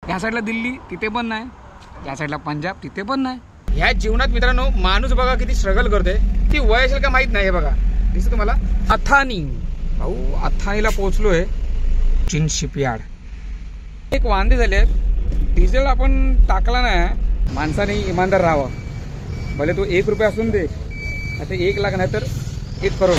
ह्या साईडला दिल्ली तिथे पण नाही, या साईडला पंजाब तिथे पण नाही. ह्या जीवनात मित्रांनो माणूस बघा किती स्ट्रगल करतोय. ती वय असेल का माहित नाही. हे बघा दिसतं तुम्हाला अथानी. भाऊ अथानीला पोहोचलोय. कोचीन शिपयार्ड. एक वांदे झाले. डिझेल आपण टाकला नाही. माणसाने इमानदार राहावं. भले तो 1 रुपया असून दे, आता 1 लाख नाही तर 1 करोड.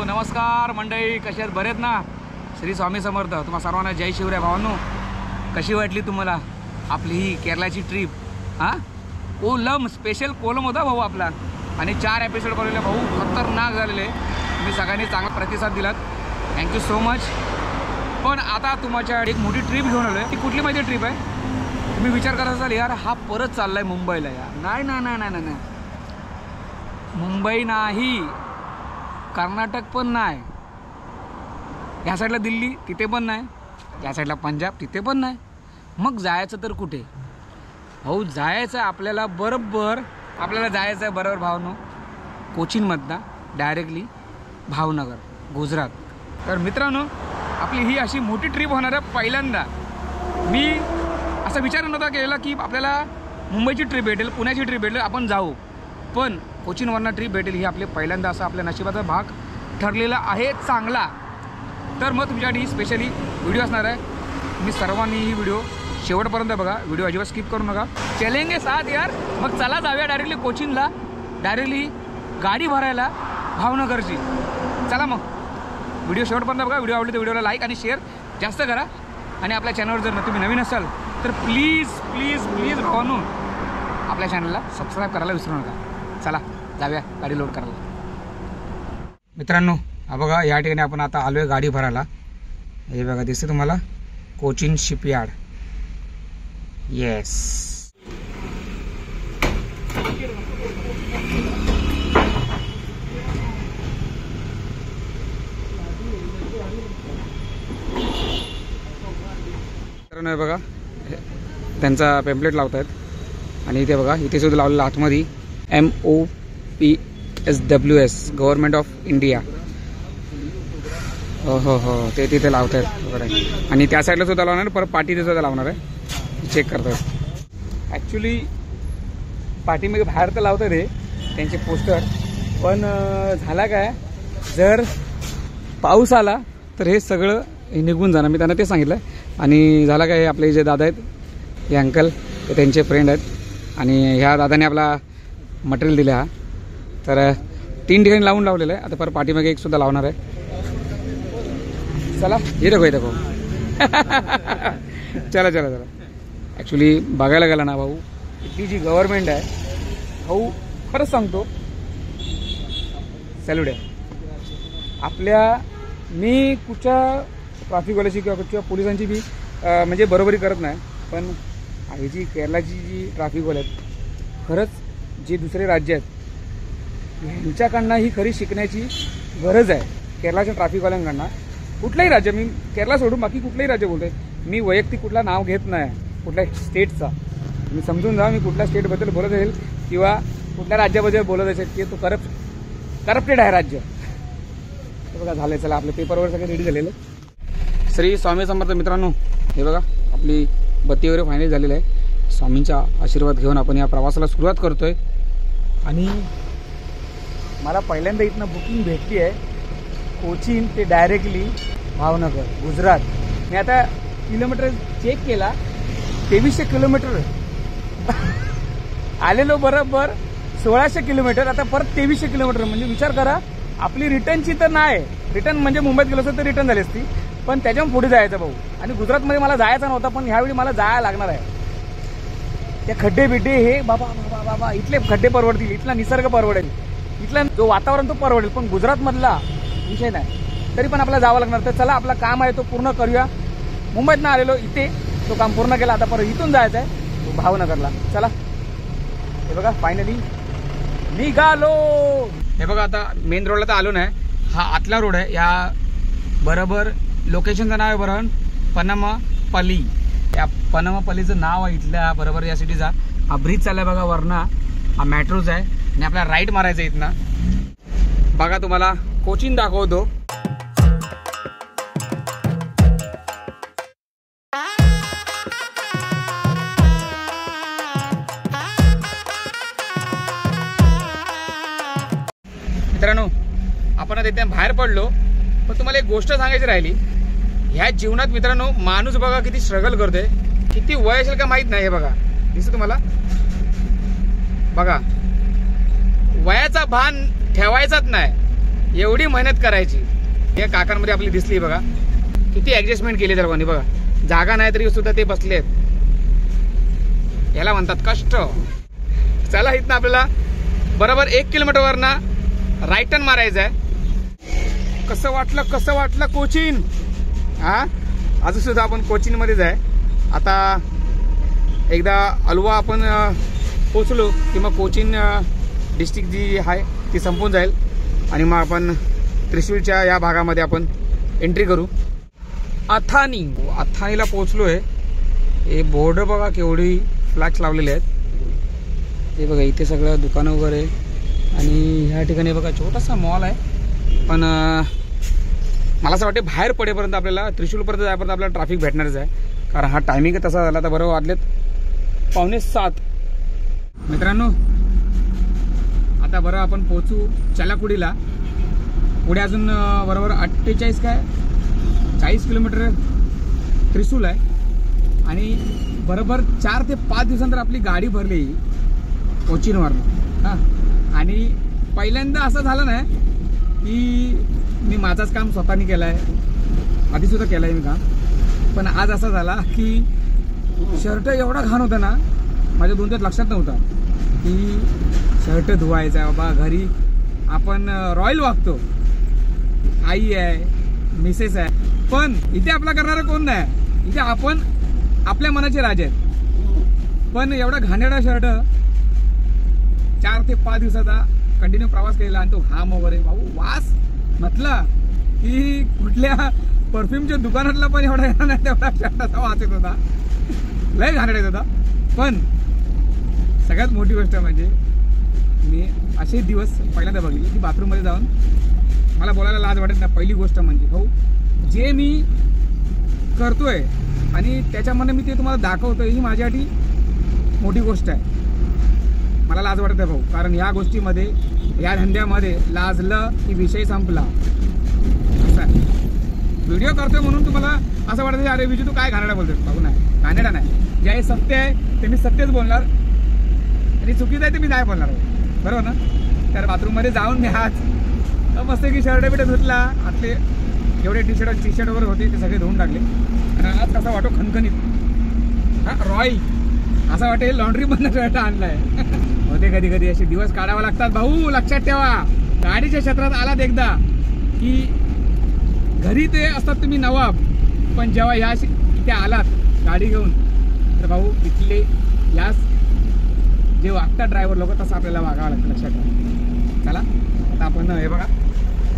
नमस्कार मंडळी, कशी आहेत? बरेत ना? श्री स्वामी समर्थ. तुम्हा सर्वांना जय शिवराय. भावांनो, कशी वाटली तुम्हाला आपली ही केरळाची ट्रिप? कोलम स्पेशल कोलम होता भाऊ आपला. आणि 4 एपिसोड बनवले भाऊ, खतरनाक झालेले. तुम्ही सगळ्यांनी चांगला प्रतिसाद दिलात, थँक्यू सो मच. पण आता तुमच्या एक मोठी ट्रिप घेऊन आलो आहे. ती कुठली माहिती ट्रिप आहे? तुम्ही विचार करत असाल यार हा परत चाललाय मुंबईला. यार नाही ना ना ना ना, मुंबई नाही, कर्नाटक पण नाही, या साईडला दिल्ली तिथे पण नाही, या साईडला पंजाब तिथे पण नाही. मग जायचं तर कुठे? भाऊ जायचं आपल्याला बरोबर भावनो कोचीनमधनं डायरेक्टली भावनगर गुजरात. तर मित्रांनो आपली ही अशी मोठी ट्रिप होणार आहे. पहिल्यांदा मी असा विचार नव्हता केलेला की आपल्याला मुंबईची ट्रिप भेटेल, पुण्याची ट्रिप भेटेल, आपण जाऊ. पण कोचीनवरनं ट्रिप भेटेल ही आपले पहिल्यांदा असा आपल्या नशिबाचा भाग ठरलेला आहे चांगला. तर मग तुमच्यासाठी स्पेशली व्हिडिओ असणार आहे. मी सर्वांनी ही व्हिडिओ शेवटपर्यंत बघा. व्हिडिओ अजिबात स्किप करू नका. चलेंगे साथ यार. मग चला जाऊया डायरेक्टली कोचीनला, डायरेक्टली गाडी भरायला भावनगरची. चला मग व्हिडिओ शेवटपर्यंत बघा. व्हिडिओ आवडली तर व्हिडिओला लाईक आणि शेअर जास्त करा. आणि आपल्या चॅनलवर जर तुम्ही नवीन असाल तर प्लीज प्लीज प्लीज भावांनो आपल्या चॅनलला सबस्क्राईब करायला विसरू नका. चला जाऊया गाडी लोड करायला. मित्रांनो हा बघा, या ठिकाणी आपण आता आलो आहे गाडी भरायला. हे बघा दिसते तुम्हाला कोचीन शिपयार्ड. येस. मित्रांनो हे बघा त्यांचा पेम्पलेट लावत आहेत. आणि इथे बघा इथे सुद्धा लावलेलं आतमध्ये MOPSWS गव्हर्नमेंट ऑफ इंडिया. हो ते तिथे लावत आहेत वगैरे. आणि त्या साईडला सुद्धा लावणार, परत पाठी सुद्धा लावणार आहे. चेक करतात. ॲक्च्युली पाठीमध्ये बाहेर तर लावतात हे त्यांचे पोस्टर. पण झाला काय, जर पाऊस आला तर हे सगळं निघून जाणार. मी त्यांना ते सांगितलं. आणि झाला काय, आपले जे दादा आहेत हे अंकल ते त्यांचे फ्रेंड आहेत. आणि ह्या दादाने आपला मटेरियल दिलं. तर 3 ठिकाणी लावलेलं आहे. आता परत पाठीमागे एक सुद्धा लावणार आहे. चला हे देखो चला. ॲक्च्युली बघायला गेला ना भाऊ, इथली जी गव्हर्नमेंट आहे भाऊ, खरंच सांगतो सॅल्यूट आहे आपल्या. मी कुठच्या ट्रॅफिकवाल्याची किंवा कुठच्या पोलिसांची बी म्हणजे बरोबरी करत नाही. पण ही जी केरळाची जी ट्रॅफिकवाले आहेत, खरंच जे दुसरे राज्य आहेत ह्यांच्याकडनं ही खरी शिकण्याची गरज आहे. केरळाच्या ट्रॅफिकवाल्यांकडनं कुठलंही राज्य, मी केरळा सोडून बाकी कुठलंही राज्य बोलतोय. मी वैयक्तिक कुठला नाव घेत नाही कुठल्या स्टेटचा. मी समजून जा मी कुठल्या स्टेटबद्दल बोलत असेल किंवा कुठल्या राज्याबद्दल बोलत असेल की तो करप्टेड आहे राज्य. हे बघा झालं. चला आपले पेपरवर सगळे रेडी झालेले. श्री स्वामी समर्थ. मित्रांनो हे बघा आपली बत्ती वगैरे फायनल झालेलं आहे. स्वामींचा आशीर्वाद घेऊन आपण या प्रवासाला सुरुवात करतोय. आणि मला पहिल्यांदा इथनं बुकिंग भेटली आहे कोचीन ते डायरेक्टली भावनगर गुजरात. मी आता किलोमीटर चेक केला, 2300 किलोमीटर आलेलो, बरोबर 1600 किलोमीटर. आता परत 2300 किलोमीटर. म्हणजे विचार करा, आपली रिटर्नची तर नाही, रिटर्न म्हणजे मुंबईत गेलो असतो तर रिटर्न झाली असती, पण त्याच्याहून पुढे जायचं भाऊ. आणि गुजरातमध्ये मला जायचं नव्हता, पण ह्यावेळी मला जायला लागणार आहे. त्या खड्डे बिड्डे हे बाबा इथले खड्डे परवडतील, इथला निसर्ग परवडेल, इथला जो वातावरण तो परवडेल, पण गुजरातमधला विषय नाही. तरी पण आपल्याला जावं लागणार. तर चला आपला काम आहे तो पूर्ण करूया. मुंबईतनं आलेलो इथे, तो काम पूर्ण केला. आता परत इथून जायचं आहे भावनगरला. चला हे बघा फायनली निघालो. हे बघा आता मेन रोडला तर आलो नाही, हा आतला रोड आहे. या बरोबर लोकेशनचं नाव आहे बरं पनमपल्ली. या पनमपल्लीचं नाव आहे इथल्या बरोबर या सिटीचा. हा ब्रिज चाललाय बघा वरना, हा मेट्रोच आहे आणि आपल्याला राईट मारायचं आहे इथनं. बघा तुम्हाला कोचीन दाखवतो. मित्रांनो आपण आता इथे बाहेर पडलो, पण तुम्हाला एक गोष्ट सांगायची राहिली. ह्या जीवनात मित्रांनो माणूस बघा किती स्ट्रगल करतोय, किती वय असेल का माहित नाही. हे बघा दिसतं तुम्हाला, बघा वयाचा भान ठेवायचाच नाही, एवढी मेहनत करायची. या काकांमध्ये आपली दिसली बघा, किती ऍडजस्टमेंट केली त्या लोकांनी. बघा जागा नाही तरी सुद्धा ते बसलेत. याला म्हणतात कष्ट. चला इथनं आपल्याला बरोबर 1 किलोमीटरवरनं राईट टर्न मारायचं आहे. कसं वाटलं कोचीन? हा अजून सुद्धा आपण कोचीनमध्येच आहे. आता एकदा अलवा आपण पोचलो की मग कोचीन डिस्ट्रिक्ट जी आहे ती संपून जाईल आणि मग आपण त्रिशूलच्या या भागामध्ये आपण एंट्री करू. अथानीला पोचलोय. हे बोर्ड बघा केवढी फ्लॅग्स लावलेले आहेत. हे बघा इथे सगळं दुकानं वगैरे आणि ह्या ठिकाणी बघा छोटासा मॉल आहे. पण मला असं वाटतं बाहेर पडेपर्यंत आपल्याला त्रिशूलपर्यंत जायपर्यंत आपल्याला ट्रॅफिक भेटणारच आहे, कारण हा टायमिंग तसा झाला. तर बरोबर वाजलेत 6:45. मित्रांनो आता बरं आपण पोचू चलाकुडीला. पुढे अजून बरोबर 40 किलोमीटर त्रिशूल आहे आणि बरोबर 4 ते 5 दिवसांतर आपली गाडी भरली कोचीनवरनं. हां आणि पहिल्यांदा असं झालं ना की मी माझाच काम स्वतःनी केलं आहे, आधीसुद्धा केलं आहे मी काम. पण आज असा झाला की शर्ट एवढा घाण होता ना, माझ्या 2 दिवस लक्षात नव्हता की शर्ट धुवायचा आहे. बाबा घरी आपण रॉयल वागतो, आई आहे, मिसेस आहे, पण इथे आपला करणारा कोण नाही. इथे आपण आपल्या मनाचे राजे आहेत. पण एवढा घाणेरडा शर्ट 4 ते 5 दिवसाचा कंटिन्यू प्रवास केला आणि तो घाम वगैरे भाऊ वास म्हटलं की कुठल्या परफ्यूमच्या दुकानातला पण एवढा नाही तेवढा शर्टाचा वास येत होता, लय घाणेरडा येत होता. पण सगळ्यात मोठी गोष्ट म्हणजे मी असे दिवस पहिल्यांदा बघितले की बाथरूममध्ये जाऊन मला बोलायला लाज वाटत नाही. पहिली गोष्ट म्हणजे भाऊ जे मी करतोय आणि त्याच्यामध्ये मी ते तुम्हाला दाखवतोय ही माझ्यासाठी मोठी गोष्ट आहे. मला लाज वाटत आहे भाऊ, कारण या गोष्टीमध्ये या धंद्यामध्ये लाजलं की विषय संपला. असं व्हिडिओ करतोय म्हणून तुम्हाला असं वाटतं अरे विजू तू काय घाणेरडा बोलतोय. भाऊ नाही, घाणेरडा नाही. जे सत्य आहे ते मी सत्यच बोलणार आणि चुकीचं आहे ते मी नाही बोलणार, बरोबर ना. तर बाथरूममध्ये जाऊन मी आज मस्त की शर्ट बिट धुतला, आतले जेवढे टी शर्ट वगैरे होते ते सगळे धुवून टाकले. आणि आज कसा वाटो खणखणीत, हा रॉयल असं वाटेल लॉन्ड्री बंद शर्ट आणलाय. होते कधी कधी असे दिवस काढावे लागतात भाऊ. लक्षात ठेवा, गाडीच्या क्षेत्रात आलात एकदा की घरी ते असतात तुम्ही नवाब, पण जेव्हा या इथे आलात गाडी घेऊन तर भाऊ इथले यास जे वागतात ड्रायव्हर लोक तसं आपल्याला वागावं लागतं. लक्षात ठेवा. चला आता आपण हे बघा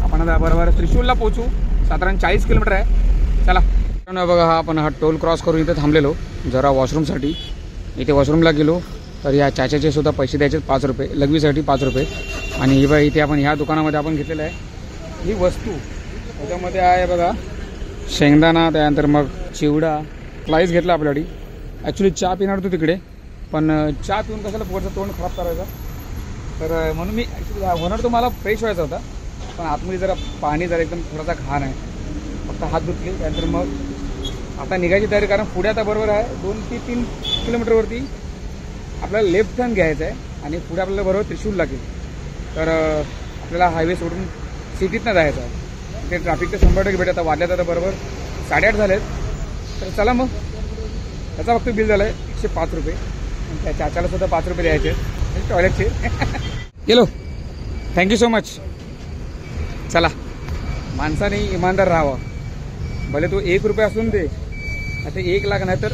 आपण आता बरोबर त्रिशूलला पोहोचू. साधारण 40 किलोमीटर आहे. चला बघा आपण हा टोल क्रॉस करून इथे थांबलेलो जरा वॉशरूमसाठी. इथे वॉशरूमला गेलो तर या चाच्याचे सुद्धा पैसे द्यायचे 5 रुपये, लघवीसाठी 5 रुपये. आणि ही बघा इथे आपण ह्या दुकानामध्ये आपण घेतलेलं आहे ही वस्तू. त्याच्यामध्ये आहे बघा शेंगदाणा, त्यानंतर मग चिवडा, स्लाईस घेतला आपल्यासाठी. ॲक्च्युली चहा पिणार होतो तिकडे, पण चहा पिऊन कशाला पोटचं तोंड खराब करायचं, तर म्हणून मी ॲक्च्युली होणार तो मला फ्रेश व्हायचा होता. पण आतमध्ये जरा पाणी जरा एकदम थोडासा घाण आहे. फक्त हात धुतले त्यानंतर मग आता निघायची तयारी, कारण पुढे आता बरोबर आहे 2 ते 3 किलोमीटरवरती आपल्याला लेफ्ट टर्न घ्यायचं आहे आणि पुढे आपल्याला बरोबर त्रिशूल लागेल. तर आपल्याला हायवे सोडून सिटीतनं जायचं आहे. ते ट्रॅफिक तर 100% भेटत. वाजल्यात आता बरोबर 8:30 झालेत. तर चला मग त्याचा फक्त बिल झालं आहे 105 रुपये आणि त्या चाचाला सुद्धा 5 रुपये द्यायचे टॉयलेटचे. गेलो, थँक्यू सो मच. चला माणसाने इमानदार राहावा, भले तो 1 रुपये असून दे, आता 1 लाख नाही तर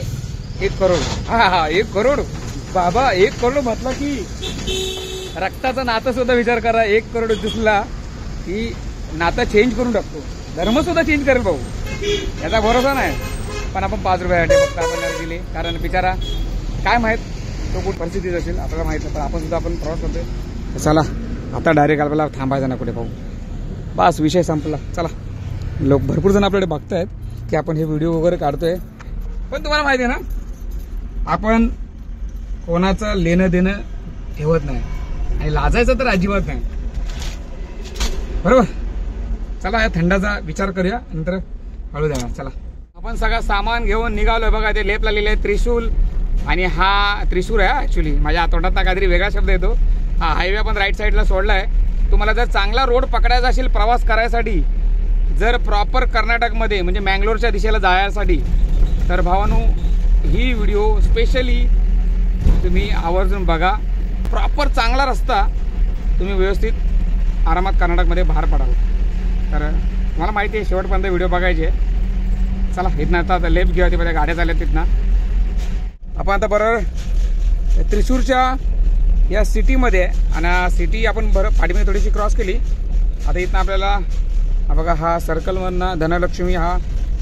1 करोड. हा 1 करोड बाबा, 1 करोड म्हटलं की रक्ताचं नातं सुद्धा विचार करा, 1 करोड दिसला की नातं चेंज करून टाकतो, धर्म सुद्धा चेंज करेल भाऊ, याचा भरोसा नाही. पण आपण 5 रुपयासाठी फक्त आपण दिले, कारण बिचारा काय माहीत तो कुठं परिस्थितीत असेल आपल्याला माहीत नाही, पण आपण सुद्धा आपण प्रवास करतोय. चला आता डायरेक्ट आपल्याला थांबायचं ना कुठे भाऊ, बस विषय संपला. चला, लोक भरपूर जण आपल्याकडे बघतायत की आपण हे व्हिडिओ वगैरे काढतोय, पण तुम्हाला माहिती आहे ना आपण कोणाचं लेणं देणं ठेवत नाही आणि लाजायचं तर अजिबात नाही, बरोबर. चला या थंडाचा विचार करूया, नंतर हळू द्या. चला आपण सगळं सामान घेऊन निघालोय. बघा ते लेप लागलेले आहे त्रिशूल, आणि हा त्रिशूल आहे ॲक्च्युली, माझ्या आतोटात काहीतरी वेगळा शब्द येतो. हा हायवे आपण राईट साईडला सोडला आहे. तुम्हाला जर चांगला रोड पकडायचा असेल प्रवास करायसाठी, जर प्रॉपर कर्नाटकमध्ये म्हणजे मँगलोरच्या दिशेला जायसाठी, तर भावानो ही व्हिडिओ स्पेशली तुम्ही आवर्जून बघा. प्रॉपर चांगला रस्ता, तुम्ही व्यवस्थित आरामात कर्नाटकमध्ये बाहेर पडाल. तर मला माहिती आहे शेवटपर्यंत व्हिडिओ बघायचे. चला इथनं आता लेफ्ट घेऊया, ते गाड्या चालल्या तिथनं. आपण आता बरोबर त्रिशूरच्या या सिटीमध्ये, आणि सिटी आपण पाठीमध्ये थोडीशी क्रॉस केली. आता इथनं आपल्याला बघा हा सर्कलमधनं धनलक्ष्मी हा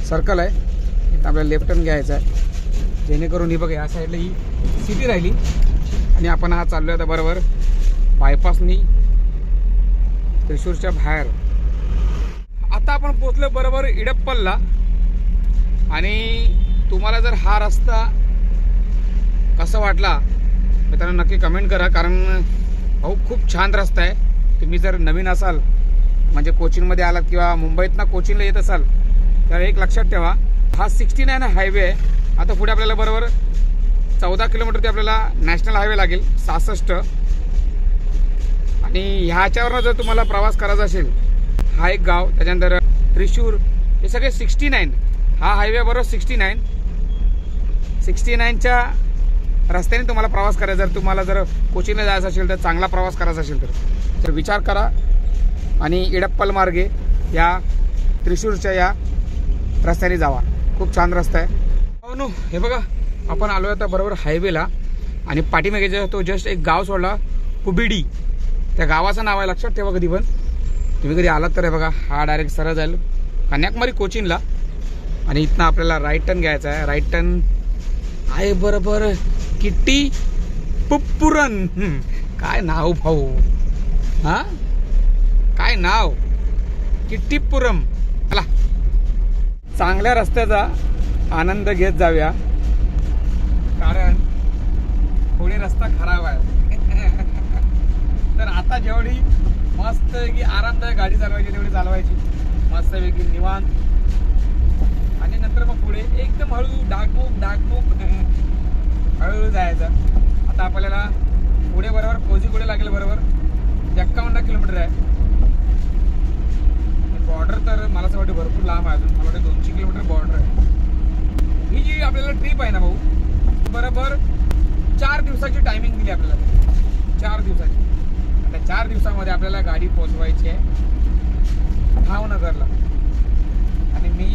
सर्कल आहे, इथं आपल्याला लेफ्ट टर्न घ्यायचा आहे, जेणेकरून ही बघा या साईडला ही सिटी राहिली. आणि आपण हा चाललो आता बरोबर बायपासनी त्रिशूरच्या बाहेर. आता आपण पोचलो बरोबर इडप्पलला. आणि तुम्हाला जर हा रस्ता कसा वाटला मित्रांनो नक्की कमेंट करा, कारण भाऊ खूप छान रस्ता आहे. तुम्ही जर नवीन असाल म्हणजे कोचीनमध्ये आलात किंवा मुंबईतनं कोचीनला येत असाल तर एक लक्षात ठेवा, हा 69 हायवे आहे. आता पुढे आपल्याला बरोबर 14 किलोमीटर ते आपल्याला नॅशनल हायवे लागेल 66. आणि ह्याच्यावरनं जर तुम्हाला प्रवास करायचा असेल, हा एक गाव, त्याच्यानंतर त्रिशूर, हे सगळे 69. हा हायवे बरोबर 69च्या रस्त्याने तुम्हाला प्रवास करायचा. जर तुम्हाला जर कोचीनला जायचं असेल तर, चांगला प्रवास करायचा असेल तर विचार करा आणि इडप्पल मार्गे या त्रिशूरच्या या रस्त्याने जावा. खूप छान रस्ता आहे. हो हे बघा आपण आलो आता बरोबर हायवेला, आणि पाठीमागे तो जस्ट एक गाव सोडला कुबिडी, त्या गावाचं नाव आहे, लक्षात ठेवा. कधी पण तुम्ही कधी आलात तर हे बघा हा डायरेक्ट सरळ जाईल कन्याकुमारी कोचीनला. आणि इथनं आपल्याला राईट टर्न घ्यायचा आहे. राईट टर्न आहे बरोबर किट्टी पुप्पुरन. काय नाव भाऊ, हा काय नाव, किट्टीपुरम. चला चांगल्या रस्त्याचा आनंद घेत जाऊया, कारण पुढे रस्ता खराब आहे. तर आता जेवढी मस्त की आरामदायक गाडी चालवायची तेवढी चालवायची मस्तपैकी निवांत, आणि नंतर मग पुढे एकदम हळू डागमुक हळूहळू जायचं. आता आपल्याला पुढे बरोबर कोझीकोडे लागेल, बरोबर 51 किलोमीटर आहे. बॉर्डर तर मला असं वाटतं भरपूर लांब आहे, अजून मला वाटतं 200 किलोमीटर बॉर्डर आहे. ही जी आपल्याला ट्रिप आहे ना भाऊ, बरोबर 4 दिवसाची टायमिंग दिली आपल्याला, 4 दिवसाची. आता 4 दिवसामध्ये आपल्याला गाडी पोचवायची आहे भावनगरला. आणि मी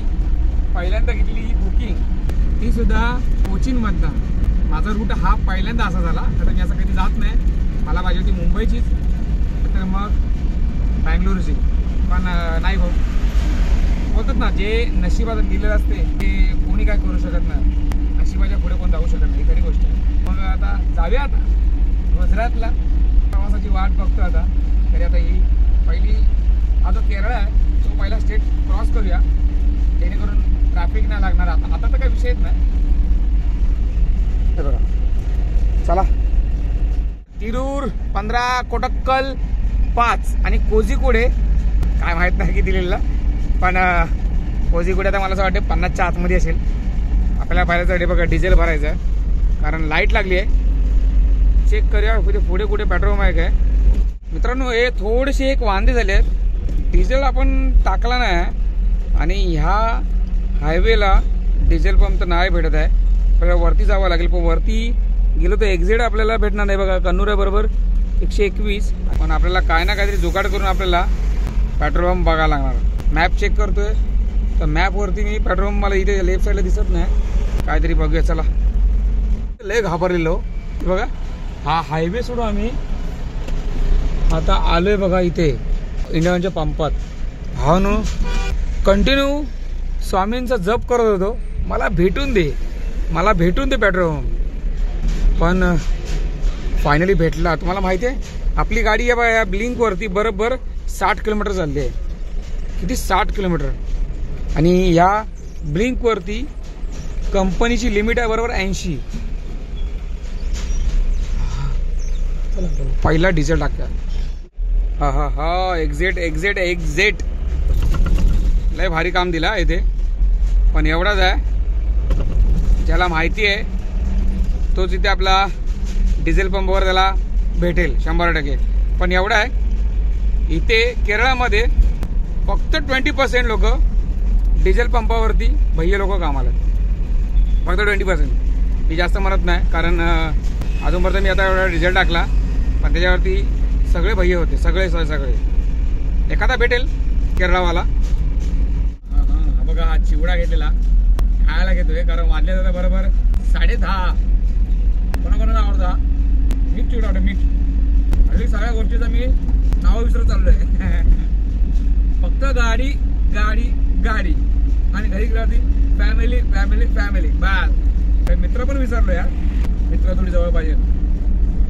पहिल्यांदा घेतली ही बुकिंग, ती सुद्धा कोचीनमधनं. माझा रूट हा पहिल्यांदा असा झाला, तर मी असं कधी जात नाही. मला पाहिजे होती मुंबईचीच, तर मग बँगलोरची, पण नाही भाऊ. बोलतात ना जे नशिबात लिहिलेलं असते ते कोणी काय करू शकत नाही, नशिबाच्या पुढे कोण जाऊ शकत नाही, खरी गोष्ट आहे. मग आता जाऊया आता गुजरातला, प्रवासाची वाट बघतो आता. तरी आता ही पहिली, हा जो केरळ आहे तो पहिला स्टेट क्रॉस करूया, जेणेकरून ट्रॅफिक नाही लागणार. आता तर काही विषयच नाही. हे बघा चला, तिरूर 15, कोटक्कल 5 आणि कोझीकोडे काय माहीत नाही किती दिलेलं, पण कोझीकोडे आता मला असं वाटतं 50च्या आतमध्ये असेल. आपल्याला भरायचं बघा डिझेल भरायचं आहे, कारण लाईट लागली आहे. चेक करूया पुढे कुठे पेट्रोल पंप आहे काय. मित्रांनो हे थोडेसे एक वांदे झाले आहेत, डिझेल आपण टाकला नाही आणि ह्या हायवेला डिझेल पंप तर नाही भेटत आहे. आपल्याला वरती जावं लागेल, पण वरती गेलो तर एक्झिट आपल्याला भेटणार नाही. बघा कन्नूर आहे बरोबर 121, पण आपल्याला काय ना काहीतरी जुगाड करून आपल्याला पेट्रोल पंप बघायला लागणार. मॅप चेक करतोय तर मॅपवरती मी पेट्रोल पंप मला इथे लेफ्ट साईडला दिसत नाही. काहीतरी बघूया चला. लय घाबरलेलो बघा, हा हायवे सोडून आम्ही आता आलोय बघा इथे इंडियनच्या पंपात. हा नो कंटिन्यू स्वामींचा जप करत होतो, मला भेटून दे पेट्रोल. पण फायनली भेटला. तुम्हाला माहिती आहे आपली गाडी आहे या ब्लिंकवरती बरोबर 60 किलोमीटर चालली आहे. किती 60 किलोमीटर. आणि ह्या ब्लिंकवरती कंपनीची लिमिट आहे बरोबर 80. पहिला डिझेल टाकला. हा हा हा एक्झिट लय भारी काम दिला इथे. पण एवढाच आहे, ज्याला माहिती आहे तोच इथे आपला डिझेल पंपवर त्याला भेटेल 100%. पण एवढं आहे इथे केरळामध्ये फक्त 20% लोक डिझेल पंपावरती भैया लोक कामाला. फक्त 20%. मी जास्त म्हणत नाही कारण अजूनपर्यंत मी आता एवढा डिझेल टाकला पण त्याच्यावरती सगळे भैया होते. सगळे एखादा भेटेल केरळावाला. हा बघा हा चिवडा घेतलेला खायला घेतोय कारण वाजले जातं बरोबर 10:30. कोणाकोणाला आवडता मिक्स चिवडा आवडतो मिक्स. हल्ली सगळ्या गोष्टीचं मी नाव विसरत चाललोय. फक्त गाडी आणि घरी गेल्यावरती फॅमिली बस. मित्र पण विसरलो यार. मित्र थोडी जवळ पाहिजे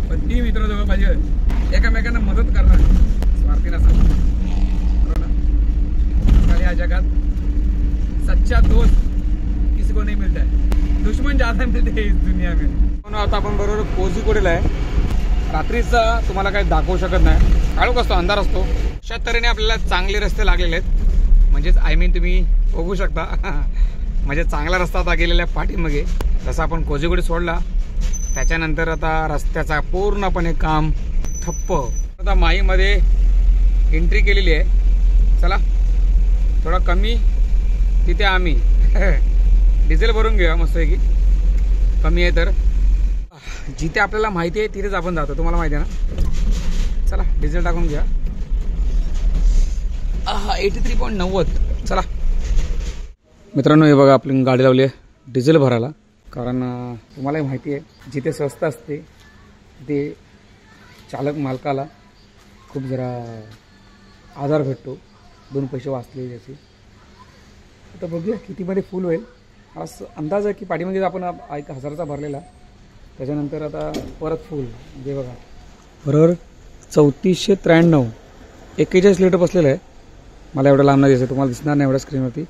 पण ती मित्र जवळ पाहिजे एकामेकांना मदत करणार स्वार्थी नसतात बरोबर ना. या जगात सच्चा दोस्त किसी को नहीं मिलता है, दुश्मन ज्यादा मिलते इस दुनिया में. आता आपण बरोबर कोझिकोडेला आहे. रात्रीचा तुम्हाला काही दाखवू शकत नाही, काळोख असतो, अंधार असतो. अशा तऱ्हेने आपल्याला चांगले रस्ते लागलेले आहेत. म्हणजेच तुम्ही बघू शकता म्हणजे चांगला रस्ता आता गेलेला आहे पाठीमागे. जसं आपण कोझिकोडे सोडला त्याच्यानंतर आता रस्त्याचा पूर्णपणे काम ठप्प. आता माहीमध्ये एंट्री केलेली आहे. चला थोडा कमी तिथे आम्ही डिझेल भरून घेऊया मस्त की कमी आहे तर. जिथे आपल्याला माहिती आहे तिथेच आपण जातो, तुम्हाला माहिती आहे ना. चला डिझेल टाकून घ्या. 83.90. चला मित्रांनो हे बघा आपली गाडी लावली आहे डिझेल भरायला. कारण तुम्हालाही माहिती आहे जिथे स्वस्त असते तिथे चालक मालकाला खूप जरा आधार भेटतो, 2 पैसे वाचले त्याचे. आता बघूया कितीमध्ये फुल होईल. असं अंदाज आहे की पाठीमध्ये आपण 1000चा भरलेला, त्याच्यानंतर आता परत फुल जे बघा बरोबर 3493 41 लिटर बसलेलं आहे. मला एवढं लांब नाही दिसत, तुम्हाला दिसणार नाही एवढ्या स्क्रीनवरती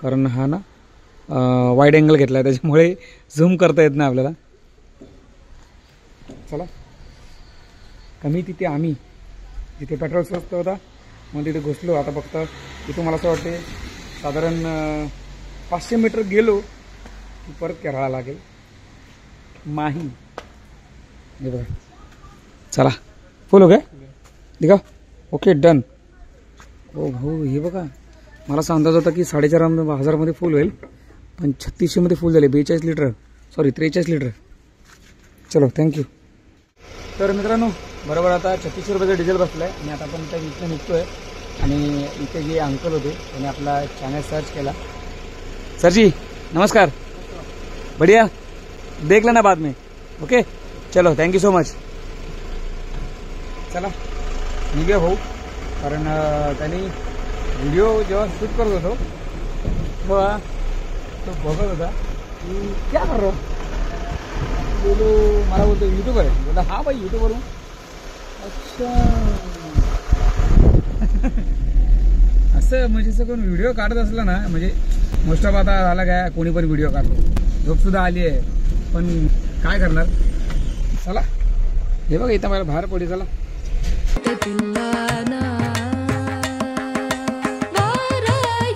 कारण हा ना वाईड अँगल घेतला आहे त्याच्यामुळे झूम करता येत नाही आपल्याला. चला कमी तिथे आम्ही जिथे पेट्रोल स्वस्त होता मग तिथे घुसलो. आता फक्त तिथून मला असं वाटते साधारण 500 मीटर गेलो की परत केरळा लागेल माही. हे बघा चला फुल हो गया दिखा. Okay done. हो भाऊ हे बघा मला असा अंदाज होता की 4,500 फुल होईल पण 3600 फुल झाले. 43 लिटर. चलो थँक्यू. तर मित्रांनो बरोबर आता 3600 रुपयाचं डिझेल बसलं आहे आणि आता आपण त्या इथं निघतो आहे. आणि इथे जे अंकल होते त्यांनी आपला चॅनल सर्च केला. सर जी नमस्कार. बढ़िया देख लेना बाद में. ओके चलो थँक्यू सो मच. चला निघूया भाऊ कारण त्यांनी व्हिडिओ जेव्हा शूट करत होतो तेव्हा तो बघत होता की क्या कर रहा बोलो. मला बोलतो यूट्यूबर आहे. बोला हा भाई यूट्यूबर हूँ. अच्छा असं म्हणजे असं कोण व्हिडिओ काढत असला ना म्हणजे मोस्ट ऑफ आता झाला काय कोणी पण व्हिडिओ काढतो. झोपसुद्धा आली आहे पण काय करणार. चला हे बघा इथं मला बाहेर पडली. चला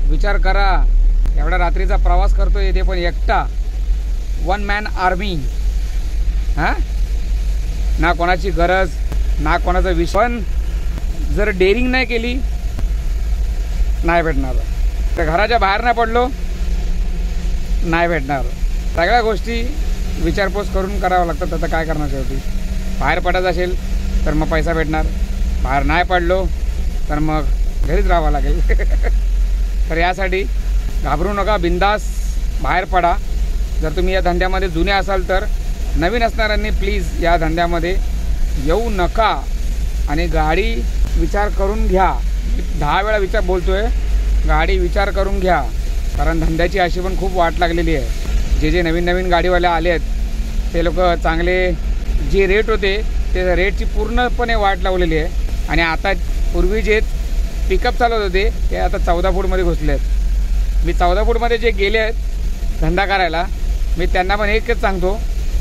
विचार करा एवढा रात्रीचा प्रवास करतोय इथे पण एकटा. 1 मॅन आर्मी. हा ना कोणाची गरज ना कोणाचा विषय. पण जर डेअरिंग नाही केली नाही भेटणार. तर घराच्या बाहेर नाही पडलो नाही भेटणार. सगळ्या गोष्टी विचारपूस करून करावं लागतात. आता काय करणार शेवटी. बाहेर पडायचं असेल तर मग पैसा भेटणार, बाहेर नाही पडलो तर मग घरीच राहावं लागेल. तर यासाठी घाबरू नका, बिंदास बाहेर पडा. जर तुम्ही या धंद्यामध्ये जुने असाल तर नवीन असणाऱ्यांनी प्लीज या धंद्यामध्ये येऊ नका. आणि गाडी विचार करून घ्या. 10 वेळा विचार बोलतोय, गाडी विचार करून घ्या, कारण धंद्याची अशी पण खूप वाट लागलेली आहे. जे नवीन नवीन गाडीवाले आले आहेत ते लोक चांगले जे रेट होते ते रेटची पूर्णपणे वाट लावलेली आहे. आणि आता पूर्वी जे पिकअप चालवत होते ते आता 14 फूटमध्ये घुसले आहेत. मी 14 फूटमध्ये जे गेले आहेत धंदा करायला, मी त्यांना पण एकच सांगतो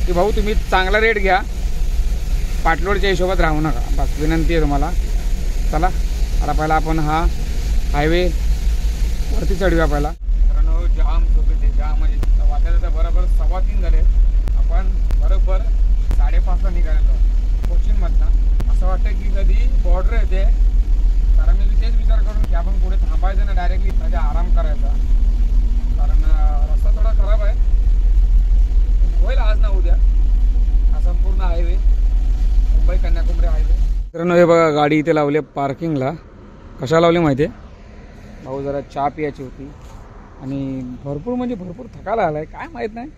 की भाऊ तुम्ही चांगला रेट घ्या, पाटलोडच्या हिशोबात राहू नका, बस विनंती आहे तुम्हाला. चला आता पहिला आपण हा हायवे वरती चढूया पहिला. कारण जाम झोपेचे जाम म्हणजे वाजता बरोबर 3:15 झाले. आपण बरोबर 5:30ला निघालेलो कोचिनमधनं. असं वाटतं की कधी बॉर्डर येते, कारण मी तेच विचार करून की आपण पुढे थांबायचं ना, डायरेक्टली इथं आराम करायचा, कारण रस्ता थोडा खराब आहे. होईल आज ना उद्या हा संपूर्ण हायवे, मुंबई कन्याकुमारी हायवे. मित्रांनो हे बघा गाडी इथे लावली पार्किंगला. कशा लावली माहिती आहे भाऊ, जरा चहा पियाची होती आणि भरपूर म्हणजे भरपूर थकायला आला आहे, काय माहीत नाही.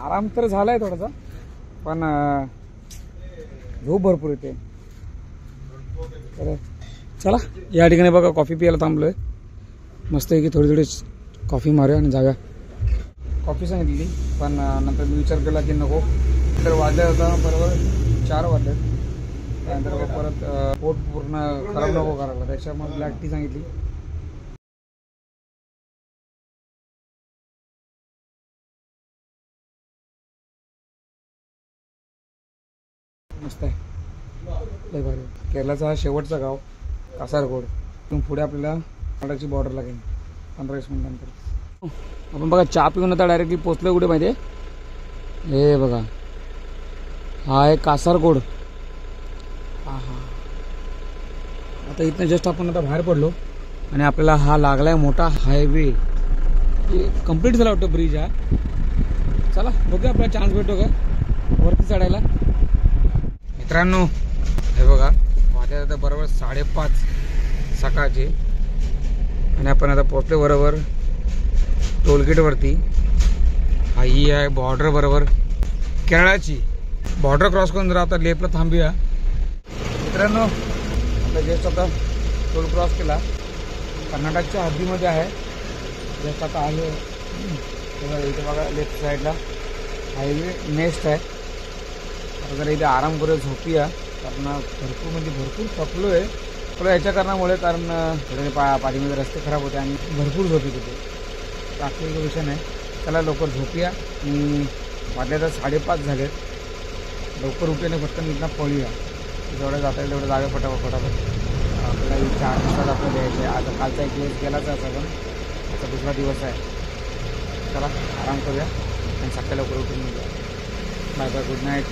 आराम तर झाला आहे थोडासा, पण झोप भरपूर येते. तर चला या ठिकाणी बघा कॉफी प्यायला थांबलो आहे. मस्त आहे की थोडी थोडी कॉफी मारूया आणि जाऊया. कॉफी सांगितली पण नंतर मी विचार केला की नको. तर वाजले होता बरोबर 4 वाजले. त्यानंतर परत पोट पूर्ण खराब नको करायला, त्याच्यामुळे ब्लॅक टी सांगितली. मस्त आहे, लय भारी. केरळाचा हा शेवटचा गाव कासारगोड. तिथून पुढे आपल्याला कर्नाटकची बॉर्डर लागेल 15-20 मिनिटांनंतर. आपण बघा चहा पिऊन आता डायरेक्टली पोचलो कुठे माहिती आहे, हे बघा हा आहे कासारगोड. हा आता इथनं जस्ट आपण आता बाहेर पडलो आणि आपल्याला हा लागलाय मोठा हायवे. कंप्लीट झाला वाटतं ब्रिज हा. चला बघूया आपला चान्स भेटतो का वरती चढायला. मित्रांनो हे बघा वाजले आता बरोबर 5:30 सकाळचे आणि आपण आता पोचलो बरोबर टोलगेटवरती. हा ही आहे बॉर्डर बरोबर केरळाची. बॉर्डर क्रॉस करून जरा आता लेफ्टला थांबूया. मित्रांनो आता जस्ट आता टोल क्रॉस केला, कर्नाटकच्या हद्दीमध्ये आहे. जस्ट आता आहे इथे बघा लेफ्ट साईडला हायवे नेक्स्ट आहे. आता जरा इथे आराम करूया, झोपूया, कारण भरपूर म्हणजे भरपूर थकलो आहे. थोडं याच्या कारणामुळे, कारण थोडे पाठीमध्ये रस्ते खराब होते आणि भरपूर झोप येत होते. बाकी तो विषय नाही. चला लवकर झोपूया. आणि वाजले तर 5:30 झाले. लवकर उठल्याने फक्त इथनं पळूया, जेवढं जाता येईल तेवढं जागा फटाफट. आपल्याला 4 दिवसात आपलं द्यायचं आहे. आता कालचा एक दिवस गेलाच आहे, पण आता दुसरा दिवस आहे. चला आराम करूया आणि सकाळी लवकर उठून निघूया. Bye bye, good night.